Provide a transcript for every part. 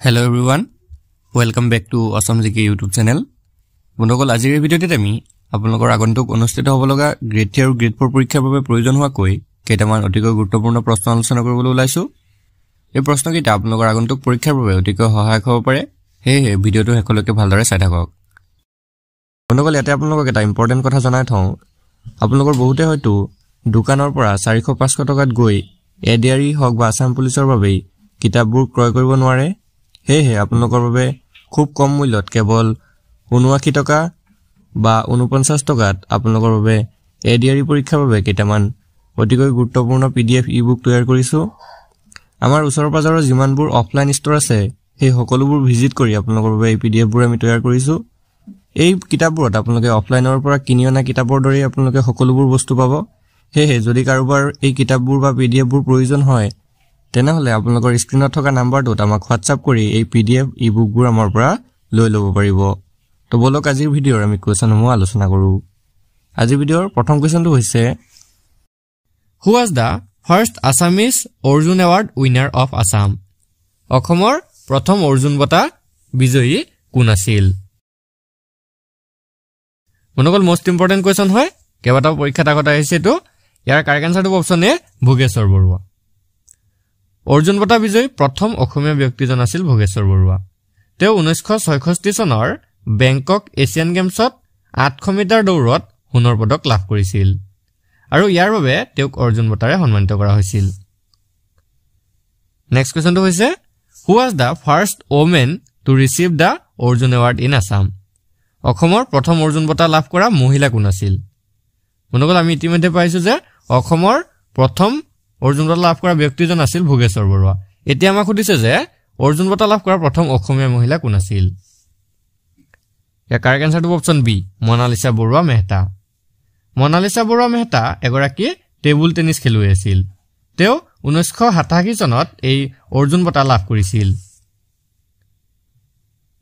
Hello everyone, welcome back to Awesome GK YouTube channel. বন্ধুসকল আজিৰ ভিডিঅ'টিত আমি আপোনালোকৰ আগন্তুক অনুষ্ঠিত হ'ব লগা গ্ৰেড 3 আৰু গ্ৰেড 4 পৰীক্ষাৰ বাবে প্ৰয়োজন হোৱা কেইটামান অতিকৈ গুৰুত্বপূৰ্ণ প্ৰশ্ন আলোচনা কৰিবলৈ ওলাইছো। এই প্ৰশ্নকেইটা আপোনালোকৰ আগন্তুক পৰীক্ষাৰ বাবে অতিকৈ সহায়ক হ'ব পাৰে। সেয়ে ভিডিঅ'টো শেষলৈকে ভালদৰে চাই থাকক। বন্ধুসকল ইয়াতে আপোনালোকক এটা ইম্পৰ্টেণ্ট কথা জনাই থওঁ। আপোনালোকৰ বহুতে হয়তো দোকানৰ পৰা 400-500 টকাত গৈ এডিআৰই হওক বা আসাম পুলিচৰ বাবে কিতাপবোৰ ক্ৰয় কৰিব নোৱাৰে। সেয়ে আপোনালোকৰ বাবে খুব কম মূল্যত কেৱল 79 টকা বা 49 টকাত আপোনালোকৰ বাবে এডিআৰই পৰীক্ষাৰ বাবে কেইটামান অতিকৈ গুৰুত্বপূৰ্ণ পিডিএফ ই-বুক তৈয়াৰ কৰিছো। আমাৰ ওচৰৰ পাজৰৰ যিমানবোৰ অফলাইন ষ্ট'ৰ আছে সেই সকলোবোৰ ভিজিট কৰি আপোনালোকৰ বাবে এই পিডিএফবোৰ আমি তৈয়াৰ কৰিছো। এই কিতাপবোৰত আপোনালোকে অফলাইনৰ পৰা কিনি অনা কিতাপৰ দৰে আপোনালোকে সকলোবোৰ বস্তু পাব। সেয়ে যদি কাৰোবাৰ এই কিতাপবোৰ বা পিডিএফবোৰ প্ৰয়োজন হয় তেনেহলে আপোনালোকৰ স্ক্ৰিনত থকা নাম্বাৰটোত আমাক WhatsApp কৰি এই পিডিএফ ই-বুকবোৰ আমাৰ পৰা লৈ ল'ব পাৰিব। তো বলক আজিৰ ভিডিঅ'ৰ আমি কোৱেশ্যনসমূহ আলোচনা কৰো। আজিৰ ভিডিঅ'ৰ প্ৰথম কোৱেশ্যনটো হৈছে Who was the first Assamese Arjun Award winner of Assam? অসমৰ প্ৰথম অৰ্জুন বঁটা বিজয়ী কোন আছিল? মনকল মোস্ট ইম্পৰ্টেন্ট কোৱেশ্যন হয়। কেইবাটাও পৰীক্ষাত আগত আহিছে তো ইয়াৰ কাৰেক্ট আনসাৰটো অপচন এ ভোগেশ্বৰ বৰুৱা। অৰ্জুন বঁটা বিজয়ী প্ৰথম অসমীয়া ব্যক্তিজন আছিল ভোগেশ্বৰ বৰুৱা। তেওঁ 1966 চনৰ বেংকক এছিয়ান গেমছত 800 মিটাৰ দৌৰত সোণৰ পদক লাভ কৰিছিল আৰু ইয়াৰ বাবে তেওঁক অৰ্জুন বঁটাৰে সন্মানিত কৰা হৈছিল। নেক্সট কোৱেশ্যনটো হৈছে Who was the first woman to receive the Arjun Award in Assam? অসমৰ প্ৰথম অৰ্জুন বঁটা লাভ কৰা মহিলা কোন আছিল? মনকল আমি ইতিমধ্যে পাইছো যে অসমৰ প্ৰথম অৰ্জুন বঁটা লাভ কৰা ব্যক্তিজন আছিল ভোগেশ্বৰ বৰুৱা। এতিয়া আমাক সুধিছে যে অৰ্জুন বঁটা লাভ কৰা প্ৰথম অসমীয়া মহিলা কোন আছিল? ইয়াৰ কাৰেক্ট আনসাৰটো অপচন বি মনালিসা বৰুৱা মেহতা। মনালিসা বৰুৱা মেহতা এগৰাকী টেবুল টেনিছ খেলুৱৈ আছিল। তেওঁ 1987 চনত এই অৰ্জুন বঁটা লাভ কৰিছিল।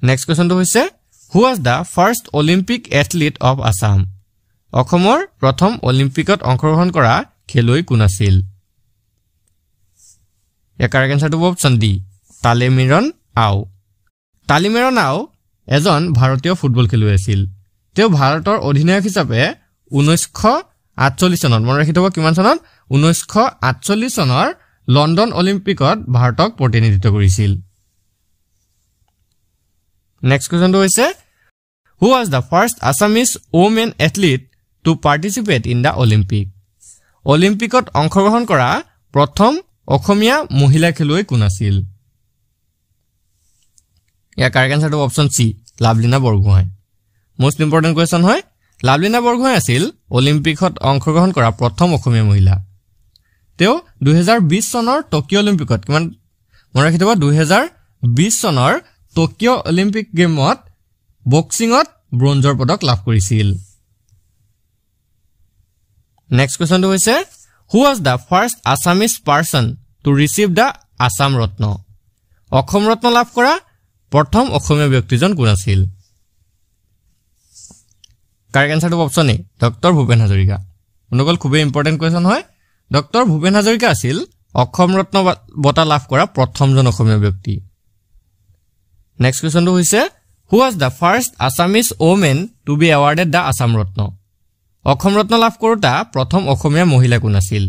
নেক্সট কোৱেশ্যনটো হৈছে Who was the first Olympic athlete of Assam? অসমৰ প্ৰথম অলিম্পিকত অংশগ্ৰহণ কৰা খেলুৱৈ কোন আছিল? ইয়াৰ কাৰেক্ট আনসাৰটো অপচন ডি তালেমিৰন আও। তালেমিৰন আও এজন ভাৰতীয় ফুটবল খেলুৱৈ আছিল। তেওঁ ভাৰতৰ অধিনায়ক হিচাপে 1948 চনত মনত ৰাখি থব কিমান চনত 1948 চনৰ লণ্ডন অলিম্পিকত ভাৰতক প্ৰতিনিধিত্ব কৰিছিল। নেক্সট কোৱেশ্যনটো হৈছে Who was the first Assamese woman athlete to participate in the Olympic? অলিম্পিকত অংশগ্ৰহণ কৰা প্ৰথম অসমীয়া মহিলা খেলুৱৈ কোন আছিল? ইয়াৰ কাৰেক্ট আনসাৰটো option C Lovlina Borgohain. Most important question হয়। লাভলিনা বৰগোহাঁই আছিল অলিম্পিকত অংশগ্ৰহণ কৰা প্ৰথম অসমীয়া মহিলা। তেওঁ 2020 চনৰ টকিঅ' অলিম্পিকত কিমান মনত ৰাখি থব 2020 চনৰ টকিঅ' অলিম্পিক গেমত বক্সিঙত ব্ৰঞ্জৰ পদক লাভ কৰিছিল। নেক্সট কোৱেশ্যনটো হৈছে Who was the first Assamese person to receive the Assam Ratna? Assam ৰত্ন লাভ কৰা প্ৰথম অসমীয়া ব্যক্তিজন কোন আছিল? কাৰেক্ট আনসাৰটো option A doctor Bhupen Hazarika. মনকল খুবেই ইম্পৰ্টেন্ট কোৱেশ্যন হয়। ডক্টৰ ভূপেন হাজৰিকা আছিল অসম ৰত্ন বঁটা লাভ কৰা প্ৰথমজন অসমীয়া ব্যক্তি। নেক্সট কোৱেশ্যনটো হৈছে Who was the first Assamese woman to be awarded the Assam Ratna? Assam ৰত্ন লাভ কৰোঁতা প্ৰথম অসমীয়া মহিলা কোন আছিল?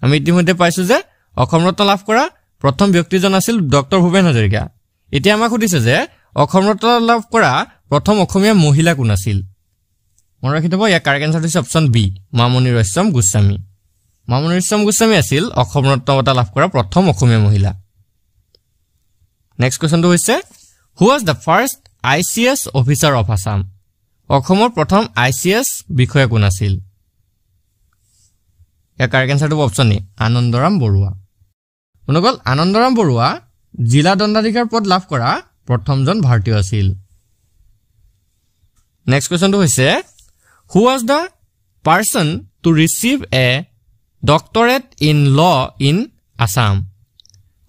আমি ইতিমধ্যে পাইছো যে অসম ৰত্ন লাভ কৰা প্ৰথম ব্যক্তিজন আছিল ডক্টৰ ভূপেন হাজৰিকা। এতিয়া আমাক সুধিছে যে অসম ৰত্ন লাভ কৰা প্ৰথম অসমীয়া মহিলা কোন আছিল? মনত ৰাখি থব ইয়াৰ কাৰেক্ট আনসাৰটো হৈছে অপচন বি মামণি ৰয়ছম গোস্বামী। মামণি ৰয়ছম গোস্বামী আছিল অসম ৰত্ন বঁটা লাভ কৰা প্ৰথম অসমীয়া মহিলা। নেক্সট কোৱেশ্যনটো হৈছে Who was the first ICS officer of Assam? অসমৰ প্ৰথম ICS বিষয়া কোন আছিল? ইয়াৰ কাৰেক্ট আনসাৰটো অপচন এ আনন্দৰাম বৰুৱা। মনকল আনন্দৰাম বৰুৱা জিলা দণ্ডাধিকাৰ পদ লাভ কৰা প্ৰথমজন ভাৰতীয় আছিল। নেক্সট কোৱেশ্যনটো হৈছে Who was the person to receive a doctorate in law in Assam?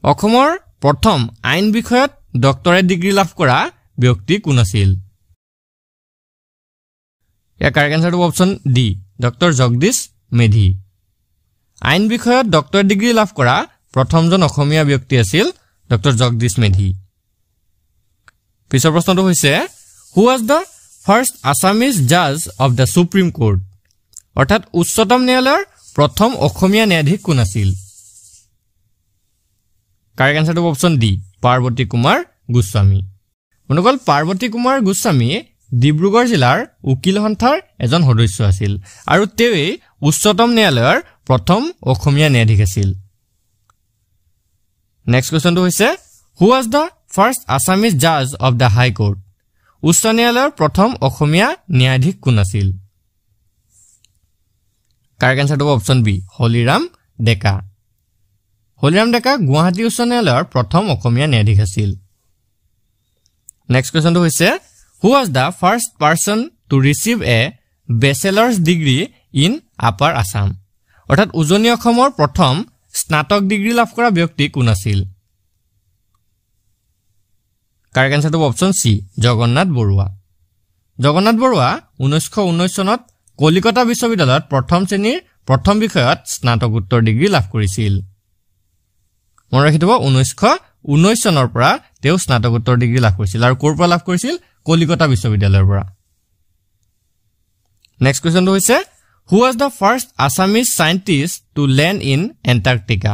অসমৰ প্ৰথম আইন বিষয়ত ডক্টৰেট ডিগ্ৰী লাভ কৰা ব্যক্তি কোন আছিল? ইয়াৰ কাৰেক্ট আনসাৰটো option D doctor Jagadish Medhi. আইন বিষয়ত ডক্টৰেট ডিগ্ৰী লাভ কৰা প্ৰথমজন অসমীয়া ব্যক্তি আছিল ডক্টৰ জগদীশ মেধি। পিছৰ প্ৰশ্নটো হৈছে who was the first Assamese জাজ অফ দ্য সুপ্ৰিম কোৰ্ট অৰ্থাৎ উচ্চতম ন্যায়ালয়ৰ প্ৰথম অসমীয়া ন্যায়াধীশ কোন আছিল কাৰেক্ট আনসাৰটো অপচন ডি পাৰ্বতী কুমাৰ গোস্বামী বন্ধুসকল পাৰ্বতী কুমাৰ গোস্বামী ডিব্ৰুগড় জিলাৰ উকিল সন্থাৰ এজন সদস্য আছিল আৰু তেৱেই উচ্চতম ন্যায়ালয়ৰ প্ৰথম অসমীয়া ন্যায়াধীশ আছিল নেক্সট কোৱেশ্চনটো হৈছে who was the first Assamese জাজ অফ দ্য হাই কোৰ্ট উচ্চ ন্যায়ালয়ৰ প্ৰথম অসমীয়া ন্যায়াধীশ কোন আছিল কাৰেক্ট আনসাৰটো অপচন বি হলিৰাম ডেকা হলিৰাম ডেকা গুৱাহাটী উচ্চ ন্যায়ালয়ৰ প্ৰথম অসমীয়া ন্যায়াধীশ আছিল নেক্সট কোৱেশ্চনটো হৈছে who was the first person to receive a bachelors degree in Upper Assam অৰ্থাৎ উজনি অসমৰ প্ৰথম স্নাতক ডিগ্ৰী লাভ কৰা ব্যক্তি কোন আছিল কাৰেক্ট আনসাৰটো অপচন সি জগন্নাথ বৰুৱা 1919 চনত কলিকতা বিশ্ববিদ্যালয়ত প্ৰথম শ্ৰেণীৰ প্ৰথম বিষয়ত স্নাতকোত্তৰ ডিগ্ৰী লাভ কৰিছিল মনত ৰাখিব 1919 চনৰ পৰা তেওঁ স্নাতকোত্তৰ ডিগ্ৰী লাভ কৰিছিল আৰু ক'ৰ পৰা লাভ কৰিছিল কলিকতা বিশ্ববিদ্যালয়ৰ পৰা নেক্সট কোৱেশ্চনটো হৈছে who was the first Assamese scientist to land in Antarctica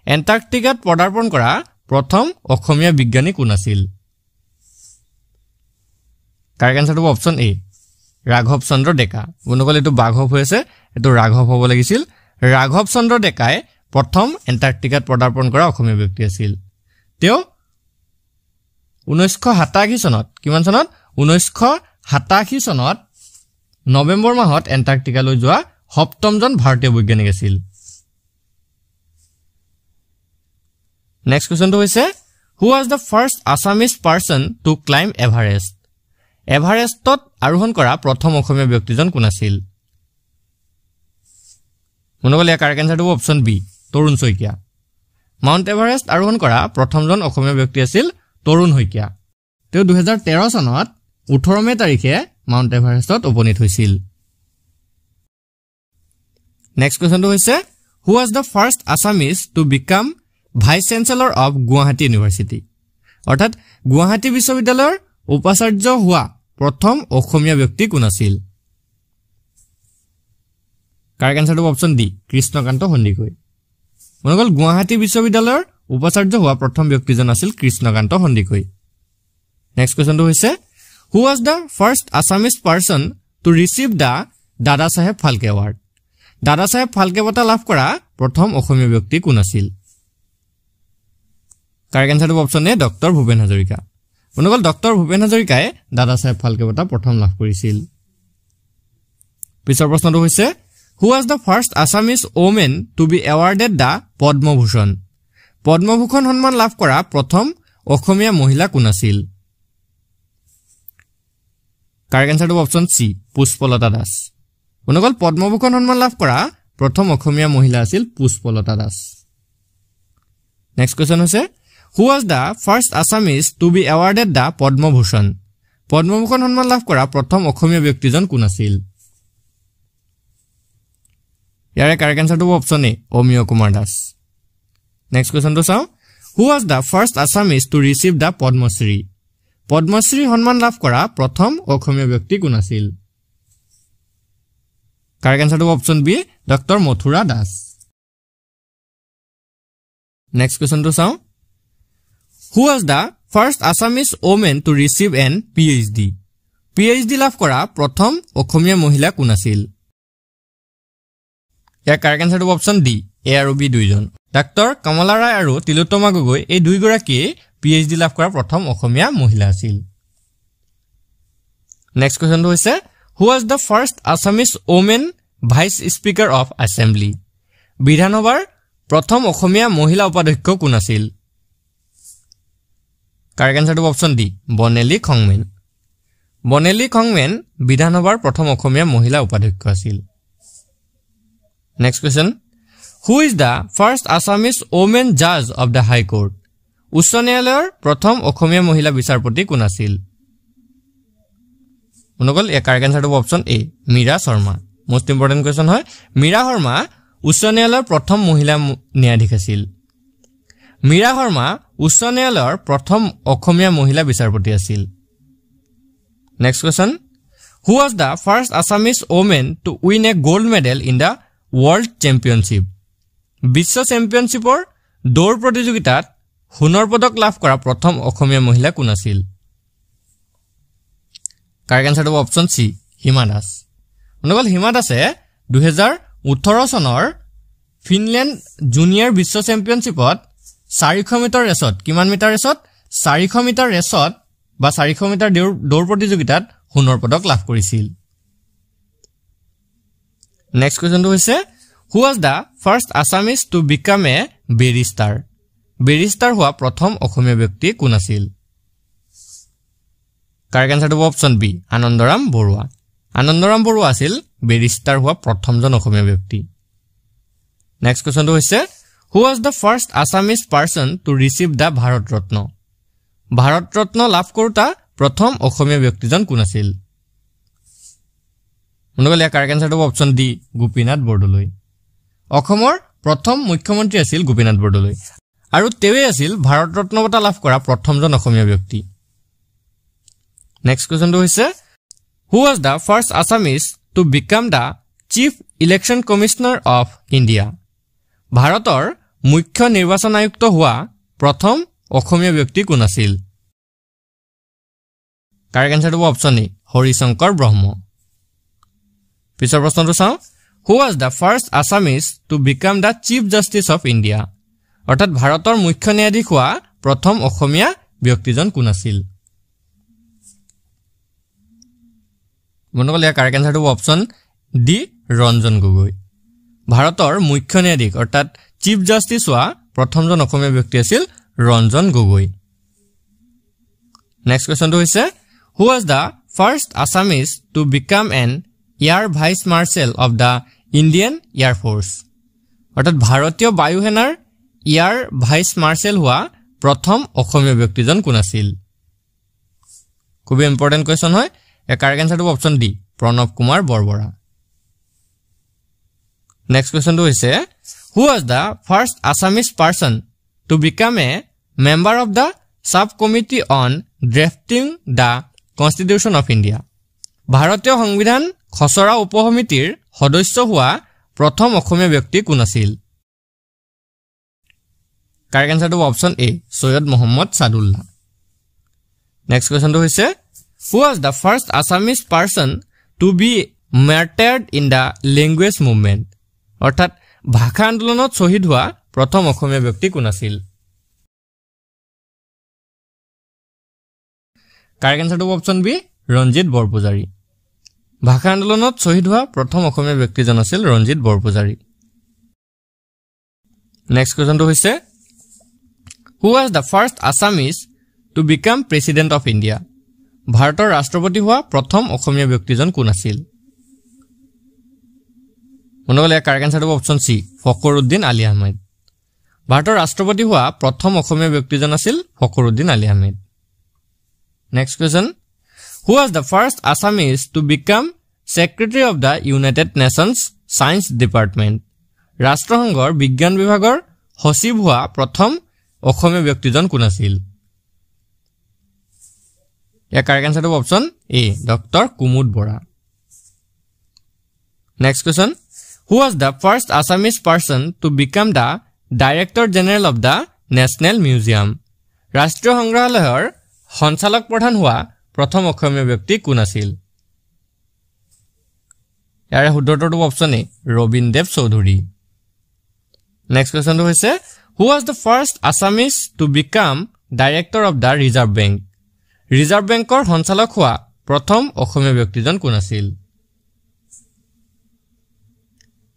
এণ্টাৰ্কটিকাত পদাৰ্পণ কৰা প্ৰথম অসমীয়া বিজ্ঞানী কোন আছিল কাৰেক্ট আনসাৰটো অপচন এ ৰাঘৱ চন্দ্ৰ ডেকা বন্ধুসকল এইটো বাঘৱ হৈ আছে এইটো ৰাঘৱ হ'ব লাগিছিল ৰাঘৱ চন্দ্ৰ ডেকাই প্ৰথম এণ্টাৰ্কটিকাত পদাৰ্পণ কৰা অসমীয়া ব্যক্তি আছিল তেওঁ 1987 চনত কিমান চনত 1987 চনত নৱেম্বৰ মাহত এণ্টাৰ্কটিকালৈ যোৱা সপ্তমজন ভাৰতীয় বৈজ্ঞানিক আছিল নেক্সট কোৱেশ্চনটো হৈছে who was the first Assamese person to climb Everest এভাৰেষ্টত আৰোহণ কৰা প্ৰথম অসমীয়া ব্যক্তিজন কোন আছিল বন্ধুসকল ইয়াৰ কাৰেক্ট আনসাৰটো option B Tarun Saikia Mount Everest আৰোহণ কৰা প্ৰথমজন অসমীয়া ব্যক্তি আছিল তৰুণ শইকীয়া তেওঁ 2013 চনত 18 মে তাৰিখে মাউণ্ট এভাৰেষ্টত উপনীত হৈছিল নেক্সট কোৱেশ্চনটো হৈছে who was the first Assamese to become vice chancellor of Guwahati University অৰ্থাৎ গুৱাহাটী বিশ্ববিদ্যালয়ৰ উপাচাৰ্য হোৱা প্ৰথম অসমীয়া ব্যক্তি কোন আছিল কাৰেক্ট আনসাৰটো অপচন ডি কৃষ্ণকান্ত সন্দিকৈ বন্ধুসকল গুৱাহাটী বিশ্ববিদ্যালয়ৰ উপাচাৰ্য হোৱা প্ৰথম ব্যক্তিজন আছিল কৃষ্ণকান্ত সন্দিকৈ নেক্সট কোৱেশ্চনটো হৈছে who was the first Assamese person to receive the Dada Saheb Phalke award দাদা চাহেব ফাল্কে বঁটা লাভ কৰা প্ৰথম অসমীয়া ব্যক্তি কোন আছিল কাৰেক্ট আনসাৰটো option A doctor Bhupen Hazarika বন্ধুসকল ডক্টৰ ভূপেন হাজৰিকাই দাদা চাহেব ফাল্কে বঁটা প্ৰথম লাভ কৰিছিল পিছৰ প্ৰশ্নটো হৈছে who was the first Assamese women to be awarded the Padma Bhushan Padma Bhushan সন্মান লাভ কৰা প্ৰথম অসমীয়া মহিলা কোন আছিল কাৰেক্ট আনসাৰটো অপচন সি পুষ্পলতা দাস বন্ধুসকল পদ্মভূষণ সন্মান লাভ কৰা প্ৰথম অসমীয়া মহিলা আছিল পুষ্পলতা দাস নেক্সট কোৱেশ্চন হৈছে who was the first Assamese to be awarded the Padma Bhushan Padma Bhushan সন্মান লাভ কৰা প্ৰথম অসমীয়া ব্যক্তিজন কোন আছিল ইয়াৰে কাৰেক্ট আনসাৰটো option A Amiya Kumar Das next কোৱেশ্চনটো চাওঁ who was the first Assamese to receive the Padma Shri Padma Shri সন্মান লাভ কৰা প্ৰথম অসমীয়া ব্যক্তি কোন আছিল কাৰেক্ট আনসাৰটো option B doctor Mathura Das next কোৱেশ্চনটো চাওঁ who was the first Assamese women to receive N PhD লাভ কৰা প্ৰথম অসমীয়া মহিলা কোন আছিল ইয়াৰ কাৰেক্ট আনসাৰটো অপচন ডি এ আৰু বি দুইজন ডাক্তৰ কমলা ৰায় আৰু তিলোত্তমা গগৈ এই দুইগৰাকীয়ে PhD লাভ কৰা প্ৰথম অসমীয়া মহিলা আছিল নেক্সট কোৱেশ্চনটো হৈছে who was the first Assamese women vice speaker of assembly বিধানসভাৰ প্ৰথম অসমীয়া মহিলা উপাধ্যক্ষ কোন আছিল কাৰেক্ট আনসাৰটো অপচন ডি বনেলি খংমেন বিধানসভাৰ প্ৰথম অসমীয়া মহিলা উপাধ্যক্ষ আছিল next question who is the first Assamese women জাজ অফ দ্য হাই কোৰ্ট উচ্চ ন্যায়ালয়ৰ প্ৰথম অসমীয়া মহিলা বিচাৰপতি কোন আছিল বন্ধুসকল ইয়াৰ কাৰেক্ট আনসাৰটো option A Mira Sharma most important question হয় মীৰা শৰ্মা উচ্চ ন্যায়ালয়ৰ প্ৰথম মহিলা ন্যায়াধীশ আছিল মীৰা শৰ্মা উচ্চ ন্যায়ালয়ৰ প্ৰথম অসমীয়া মহিলা বিচাৰপতি আছিল next question who was the first Assamese women to win a gold medal in the world championship বিশ্ব চ্যাম্পিয়নশিপৰ দৌৰ প্ৰতিযোগিতাত সোণৰ পদক লাভ কৰা প্ৰথম অসমীয়া মহিলা কোন আছিল কাৰেক্ট আনসাৰ হ'ব অপচন সি হিমা দাস অনুগল হিমা দাসে 2018 চনৰ ফিনল্যান্ড জুনিয়ৰ বিশ্ব চ্যাম্পিয়নশিপত 400 মিটাৰ ৰেচত কিমান মিটাৰ ৰেচত 400 মিটাৰ ৰেচত বা 400 মিটাৰ দৌৰ প্ৰতিযোগিতাত সোণৰ পদক লাভ কৰিছিল নেক্সট কোৱেশ্চনটো হৈছে who was the first Assamese to become a barrister হোৱা প্ৰথম অসমীয়া ব্যক্তি কোন আছিল কাৰেক্ট আনসাৰ হ'ব অপচন বি আনন্দৰাম বৰুৱা আছিল বেৰিষ্টাৰ হোৱা প্ৰথমজন অসমীয়া ব্যক্তি নেক্সট কোৱেশ্চনটো হৈছে who was the first Assamese person to receive the Bharat Ratna লাভ কৰোতা প্ৰথম অসমীয়া ব্যক্তিজন কোন আছিল অনুগল ইয়াৰ কাৰেক্ট আনসাৰ হ'ব অপচন ডি গোপীনাথ বৰদলৈ অসমৰ প্ৰথম মুখ্যমন্ত্ৰী আছিল গোপীনাথ বৰদলৈ আৰু তেৱে আছিল ভাৰত ৰত্ন বঁটা লাভ কৰা প্ৰথমজন অসমীয়া ব্যক্তি নেক্সট কোৱেশ্চনটো হৈছে who was the first Assamese to become the chief election commissioner of India ভাৰতৰ মুখ্য নিৰ্বাচন আয়ুক্ত হোৱা প্ৰথম অসমীয়া ব্যক্তি কোন আছিল কাৰেক্ট আনসাৰ হ'ব অপচন এ হৰিশংকৰ ব্ৰহ্ম পিছৰ প্ৰশ্নটো চাওঁ who was the first Assamese to become the chief justice of India অৰ্থাৎ ভাৰতৰ মুখ্য ন্যায়াধীশ হোৱা প্ৰথম অসমীয়া ব্যক্তিজন কোন আছিল বন্ধুসকল ইয়াৰ কাৰেক্ট আনসাৰ হ'ব অপচন ডি ৰঞ্জন গগৈ ভাৰতৰ মুখ্য ন্যায়াধীশ অৰ্থাৎ চিফ জাষ্টিচ হোৱা প্ৰথমজন অসমীয়া ব্যক্তি আছিল ৰঞ্জন গগৈ নেক্সট কোৱেশ্চনটো হৈছে who was the first Assamese to become an air vice marshal of the Indian air force অৰ্থাৎ ভাৰতীয় বায়ু সেনাৰ এয়াৰ ভাইচ মাৰ্শ্বেল হোৱা প্ৰথম অসমীয়া ব্যক্তিজন কোন আছিল খুব ইম্পৰ্টেন্ট কোৱেশ্চন হয় এ কাৰেক্ট আনসাৰ হ'ব option D Pranab Kumar Borbora next কোৱেশ্চনটো হৈছে who was the first Assamese person to become a member of the sub committee on drafting the constitution of India ভাৰতীয় সংবিধান খচৰা উপসমিতিৰ সদস্য হোৱা প্ৰথম অসমীয়া ব্যক্তি কোন আছিল কাৰেক্ট আনসাৰ হ'ব option A Syed Mohammad Saadulla next কোৱেশ্চনটো হৈছে who was the first Assamese person to be martyred in the language movement অৰ্থাৎ ভাষা আন্দোলনত শ্বহীদ হোৱা প্ৰথম অসমীয়া ব্যক্তি কোন আছিল কাৰেক্ট আনসাৰ হ'ব অপচন বি ৰঞ্জিত বৰপূজাৰী ভাষা আন্দোলনত শ্বহীদ হোৱা প্ৰথম অসমীয়া ব্যক্তিজন আছিল ৰঞ্জিত বৰপূজাৰী নেক্সট কোৱেশ্চনটো হৈছে who was the first Assamese to became president of India ভাৰতৰ ৰাষ্ট্ৰপতি হোৱা প্ৰথম অসমীয়া ব্যক্তিজন কোন আছিল বন্ধুসকল ইয়াৰ কাৰেক্ট আনসাৰ হ'ব অপচন সি ফখৰুদ্দিন আলী আহমেদ ভাৰতৰ ৰাষ্ট্ৰপতি হোৱা প্ৰথম অসমীয়া ব্যক্তিজন আছিল Fakhruddin Ali Ahmed next question who was the first Assamese to became secretary of the United nations science department ৰাষ্ট্ৰসংঘৰ বিজ্ঞান বিভাগৰ সচিব হোৱা প্ৰথম অসমীয়া ব্যক্তিজন কোন আছিল ইয়াৰ কাৰেক্ট আনসাৰ হ'ব option A doctor Kumud Bora next question who was the first Assamese person to become the director general of the national museum ৰাষ্ট্ৰীয় সংগ্ৰহালয়ৰ সঞ্চালক প্ৰধান হোৱা প্ৰথম অসমীয়া ব্যক্তি কোন আছিল ইয়াৰ শুদ্ধটো option A Rabindradev Choudhury next কোৱেশ্চনটো হৈছে who was the first Assamese to become director of the reserve বেংকৰ সঞ্চালক হোৱা প্ৰথম অসমীয়া ব্যক্তিজন কোন আছিল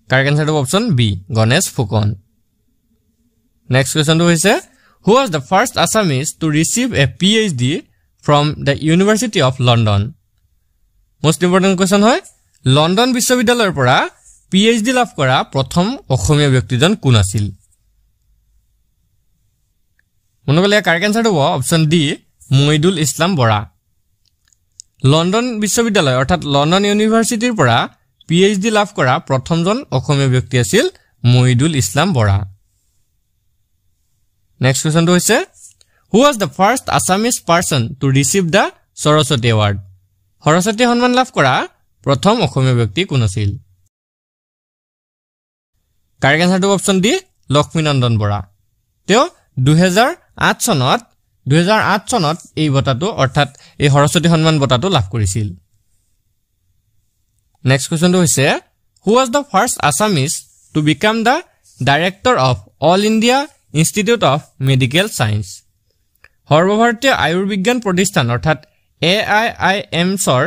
কাৰেক্ট আনসাৰ হ'ব option B Ganesh Phukan next কোৱেশ্চনটো হৈছে who was the first Assamese to receive a PhD from the university of London most important question হয় লণ্ডন বিশ্ববিদ্যালয়ৰ পৰা PhD লাভ কৰা প্ৰথম অসমীয়া ব্যক্তিজন কোন আছিল বন্ধুসকল ইয়াৰ কাৰেক্ট আনসাৰ হ'ব option D Moidul Islam Bora London বিশ্ববিদ্যালয় অৰ্থাৎ লণ্ডন ইউনিভাৰ্চিটিৰ পৰা PhD লাভ কৰা প্ৰথমজন অসমীয়া ব্যক্তি আছিল মইদুল ইছলাম বৰা নেক্সট কোৱেশ্চনটো হৈছে Who was the first Assamese person to receive the Saraswati Award? Saraswati সন্মান লাভ কৰা প্ৰথম অসমীয়া ব্যক্তি কোন আছিল? কাৰেক্ট আনসাৰটো অপচন ডি লক্ষ্মীনন্দন বৰা। তেওঁ 2008 চনত এই বঁটাটো অৰ্থাৎ এই সৰস্বতী সন্মান বঁটাটো লাভ কৰিছিল। নেক্সট কোৱেশ্চনটো হৈছে Who was the first Assamese to become the director of All India Institute of Medical Science? সৰ্বভাৰতীয় আয়ুৰ্বিজ্ঞান প্ৰতিষ্ঠান অৰ্থাৎ AIIMSৰ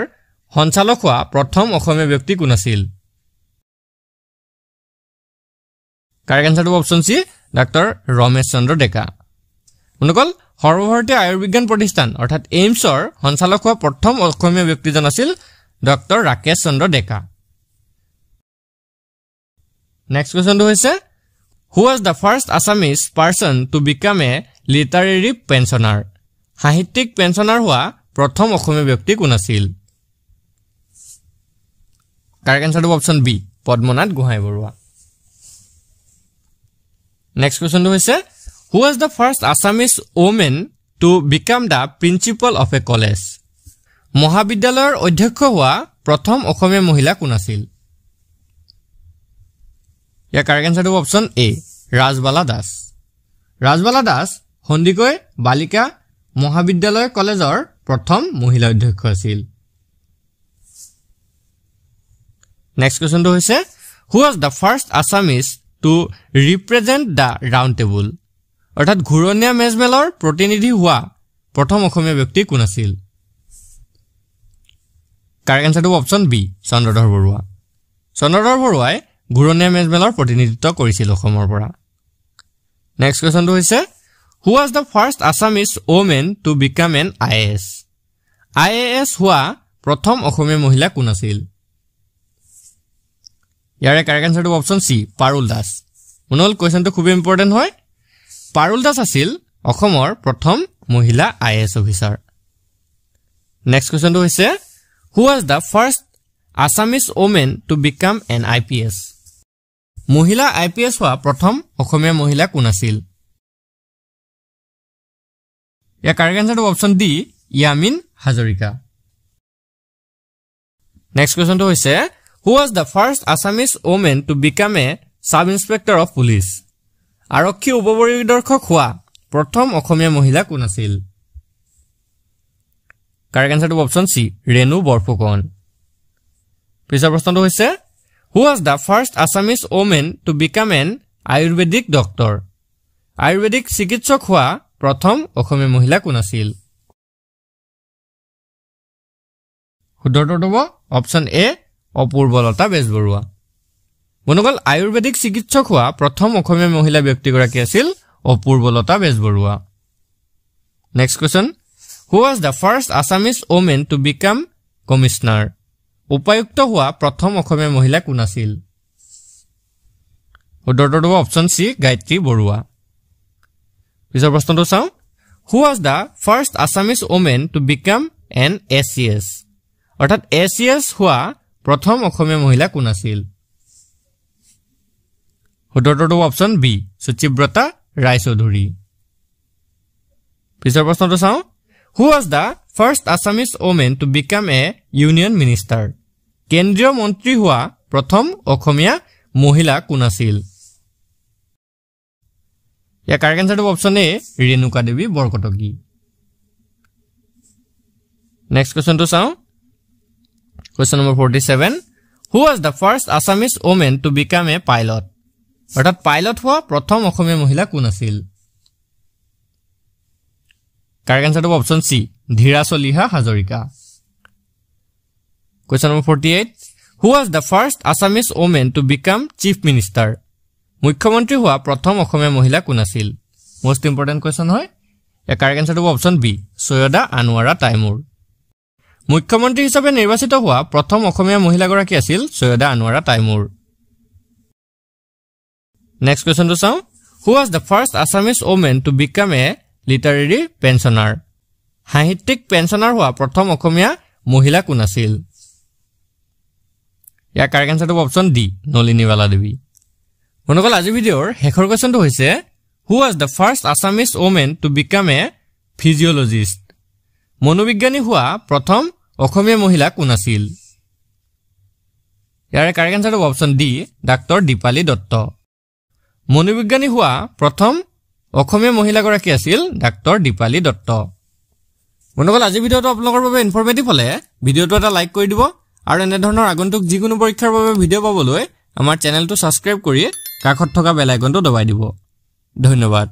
সঞ্চালক হোৱা প্ৰথম অসমীয়া ব্যক্তি কোন আছিল? কাৰেক্ট আনসাৰটো option C doctor Ramesh Chandra Deka. অনুকল সৰ্বভাৰতীয় আয়ুৰ্বিজ্ঞান প্ৰতিষ্ঠান অৰ্থাৎ এইমছৰ সঞ্চালক হোৱা প্ৰথম অসমীয়া ব্যক্তিজন আছিল ডক্টৰ ৰাকেশ চন্দ্ৰ ডেকা। নেক্সট কোৱেশ্চনটো হৈছে Who was the first Assamese person to become a literary pensioner? সাহিত্যিক পেঞ্চনাৰ হোৱা প্ৰথম অসমীয়া ব্যক্তি কোন আছিল? কাৰেক্ট আনসাৰটো option B Padmanath Gohain Baruah. Next কোৱেশ্চনটো হৈছে Who was the first Assamese woman to become the principal of a college? মহাবিদ্যালয়ৰ অধ্যক্ষ হোৱা প্ৰথম অসমীয়া মহিলা কোন আছিল? ইয়াৰ কাৰেক্ট আনসাৰটো অপচন এ ৰাজবালা দাস। ৰাজবালা দাস সন্দিকৈ বালিকা মহাবিদ্যালয় কলেজৰ প্ৰথম মহিলা অধ্যক্ষ আছিল। নেক্সট কোৱেশ্চনটো হৈছে Who was the first Assamese to represent the round table? অৰ্থাৎ ঘূৰণীয়া মেজমেলৰ প্ৰতিনিধি হোৱা প্ৰথম অসমীয়া ব্যক্তি কোন আছিল? কাৰেক্ট আনসাৰটো অপচন বি চন্দ্ৰধৰ বৰুৱা। চন্দ্ৰধৰ বৰুৱাই ঘূৰণীয়া মেজমেলৰ প্ৰতিনিধিত্ব কৰিছিল অসমৰ পৰা। নেক্সট কোৱেশ্চনটো হৈছে Who was the first Assamese woman to become an IAS? IAS হোৱা প্ৰথম অসমীয়া মহিলা কোন আছিল? ইয়াৰে কাৰেক্ট আনসাৰটো অপচন সি পাৰুল দাস। মনল কোৱেশ্চনটো খুব ইম্পৰ্টেন্ট হয়। পাৰুল দাস আছিল অসমৰ প্ৰথম মহিলা IAS অফিচাৰ। নেক্সট কোৱেশ্চনটো হৈছে Who was the first Assamese woman to become an IPS? মহিলা IPS হোৱা প্ৰথম অসমীয়া মহিলা কোন আছিল? ইয়াৰ কাৰেক্ট আনসাৰটো option D Yamin Hazarika. Next কোৱেশ্চনটো হৈছে Who was the first Assamese woman to become a sub-inspector of police? আৰক্ষী উপপৰিদৰ্শক হোৱা প্ৰথম অসমীয়া মহিলা কোন আছিল? কাৰেক্ট আনসাৰটো অপচন সি ৰেণু বৰফুকন। পিছৰ প্ৰশ্নটো হৈছে Who was the first Assamese woman to become an Ayurvedic doctor? Ayurvedic চিকিৎসক হোৱা প্ৰথম অসমীয়া মহিলা কোন আছিল? শুদ্ধটো হ'ব অপচন এ অপূৰ্বলতা বেজবৰুৱা। বন্ধুসকল আয়ুৰ্বেদিক চিকিৎসক হোৱা প্ৰথম অসমীয়া মহিলা ব্যক্তিগৰাকী আছিল Apurbalata Bezbaruah. Next question Who was the first Assamese woman to become commissioner? উপায়ুক্ত হোৱা প্ৰথম অসমীয়া মহিলা কোন আছিল? শুদ্ধটো হ'ব অপচন সি গায়ত্ৰী বৰুৱা। পিছৰ প্ৰশ্নটো চাওঁ Who was the first Assamese woman to become an ACS? অৰ্থাৎ ACS হোৱা প্ৰথম অসমীয়া মহিলা কোন আছিল? শুদ্ধটো অপচন বি সুচিব্ৰতা ৰায়চৌধুৰী। পিছৰ প্ৰশ্নটো চাওঁ Who was the first Assamese woman to become a union minister? কেন্দ্ৰীয় মন্ত্ৰী হোৱা প্ৰথম অসমীয়া মহিলা কোন আছিল? ইয়াৰ কাৰেক্ট আনসাৰটো অপচন এ ৰেণুকা দেৱী বৰকটকী। নেক্সট কোৱেশ্চনটো চাওঁ question number 47 Who was the first Assamese woman to become a pilot? অৰ্থাৎ পাইলট হোৱা প্ৰথম অসমীয়া মহিলা কোন আছিল? কাৰেক্ট আনসাৰটো option C Dhirachaliha Hazarika. Question number 48 Who was the first Assamese woman to become chief minister? মুখ্যমন্ত্ৰী হোৱা প্ৰথম অসমীয়া মহিলা কোন আছিল? মোষ্ট ইম্পৰ্টেন্ট কোৱেশ্চন হয়। ইয়াৰ কাৰেক্ট আনসাৰটো অপচন বি সৈয়দা আনোৱাৰা তাইমুৰ। মুখ্যমন্ত্ৰী হিচাপে নিৰ্বাচিত হোৱা প্ৰথম অসমীয়া মহিলাগৰাকী আছিল সৈয়দা আনোৱাৰা তাইমুৰ। নেক্সট কোৱেশ্চনটো চাওঁ Who was the first Assamese woman to become a literary pensioner? সাহিত্যিক পেঞ্চনাৰ হোৱা প্ৰথম অসমীয়া মহিলা কোন আছিল? ইয়াৰ কাৰেক্ট আনসাৰটো অপচন ডি নলিনীবালা দেৱী। বন্ধুসকল আজি ভিডিঅ'ৰ শেষৰ কোৱেশ্চনটো হৈছে Who was the first Assamese woman to become a ফিজিঅলজিষ্ট মনোবিজ্ঞানী হোৱা প্ৰথম অসমীয়া মহিলা কোন আছিল ইয়াৰে কাৰেক্ট আনসাৰটো option D doctor Dipali Dutta মনোবিজ্ঞানী হোৱা প্ৰথম অসমীয়া মহিলাগৰাকী আছিল ডাক্তৰ দীপালী দত্ত বন্ধুসকল আজি ভিডিঅ'টো আপোনালোকৰ বাবে ইনফৰমেটিভ হলে ভিডিঅ'টো এটা লাইক কৰি দিব আৰু এনে ধৰণৰ আগন্তুক যিকোনো পৰীক্ষাৰ বাবে ভিডিঅ' পাবলৈ আমাৰ চেনেলটো সাবস্ক্ৰাইব কৰি কাষত থকা বেল আইকনটো দবাই দিব ধন্যবাদ